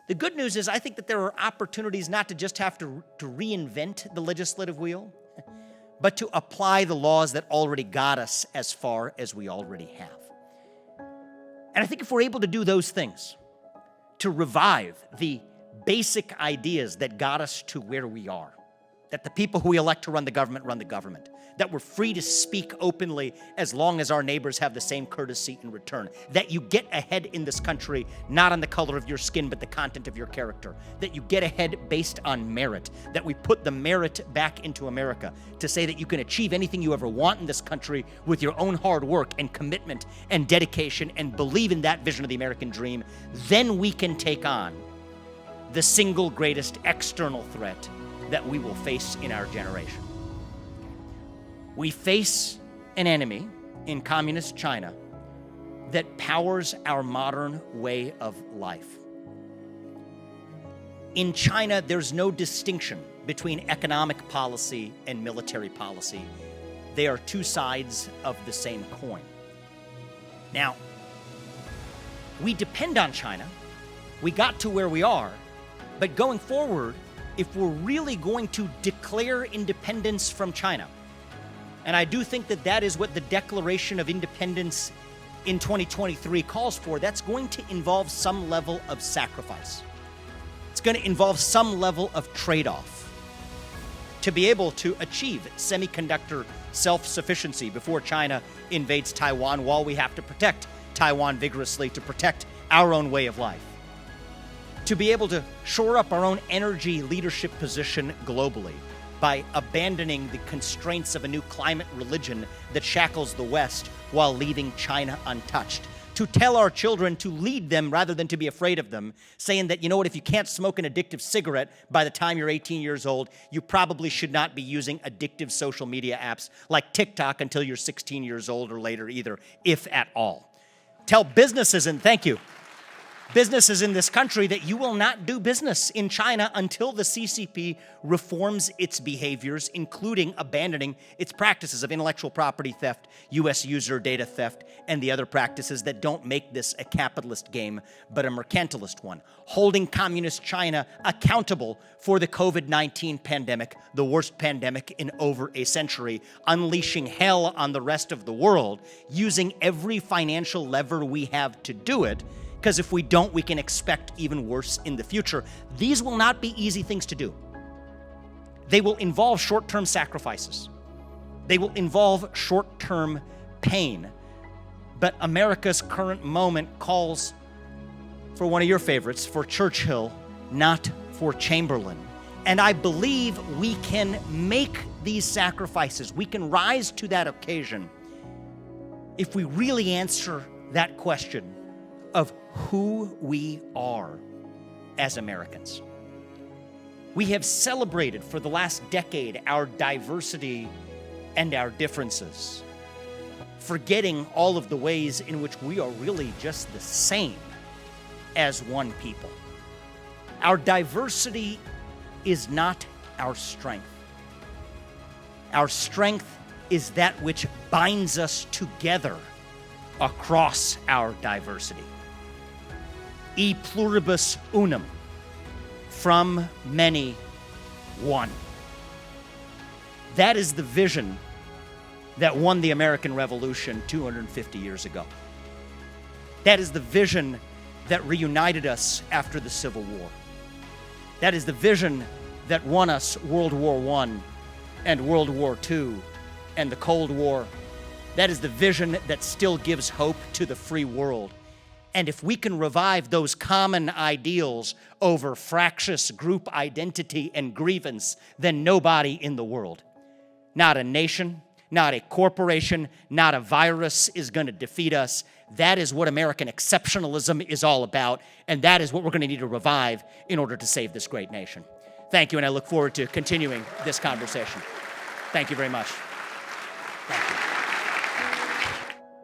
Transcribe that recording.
The good news is I think that there are opportunities not to just have to reinvent the legislative wheel, but to apply the laws that already got us as far as we already have. And I think if we're able to do those things, to revive the basic ideas that got us to where we are, that the people who we elect to run the government, that we're free to speak openly as long as our neighbors have the same courtesy in return, that you get ahead in this country not on the color of your skin but the content of your character, that you get ahead based on merit, that we put the merit back into America to say that you can achieve anything you ever want in this country with your own hard work and commitment and dedication and believe in that vision of the American dream, then we can take on the single greatest external threat that we will face in our generation. We face an enemy in communist China that powers our modern way of life. In China, there's no distinction between economic policy and military policy. They are two sides of the same coin. Now, we depend on China. We got to where we are, but going forward, if we're really going to declare independence from China, and I do think that that is what the Declaration of Independence in 2023 calls for, that's going to involve some level of sacrifice. It's going to involve some level of trade-off to be able to achieve semiconductor self-sufficiency before China invades Taiwan, while we have to protect Taiwan vigorously to protect our own way of life. To be able to shore up our own energy leadership position globally by abandoning the constraints of a new climate religion that shackles the West while leaving China untouched. To tell our children to lead them rather than to be afraid of them, saying that, you know what, if you can't smoke an addictive cigarette by the time you're 18 years old, you probably should not be using addictive social media apps like TikTok until you're 16 years old or later either, if at all. Tell businesses, and thank you, businesses in this country that you will not do business in China until the CCP reforms its behaviors, including abandoning its practices of intellectual property theft, U.S. user data theft, and the other practices that don't make this a capitalist game, but a mercantilist one. Holding communist China accountable for the COVID-19 pandemic, the worst pandemic in over a century, unleashing hell on the rest of the world, using every financial lever we have to do it, because if we don't, we can expect even worse in the future. These will not be easy things to do. They will involve short-term sacrifices. They will involve short-term pain. But America's current moment calls for one of your favorites, for Churchill, not for Chamberlain. And I believe we can make these sacrifices. We can rise to that occasion if we really answer that question of who we are as Americans. We have celebrated for the last decade our diversity and our differences, forgetting all of the ways in which we are really just the same as one people. Our diversity is not our strength. Our strength is that which binds us together across our diversity. E pluribus unum, from many, one. That is the vision that won the American Revolution 250 years ago. That is the vision that reunited us after the Civil War. That is the vision that won us World War I and World War II and the Cold War. That is the vision that still gives hope to the free world. And if we can revive those common ideals over fractious group identity and grievance, then nobody in the world, not a nation, not a corporation, not a virus is going to defeat us. That is what American exceptionalism is all about, and that is what we're going to need to revive in order to save this great nation. Thank you, and I look forward to continuing this conversation. Thank you very much.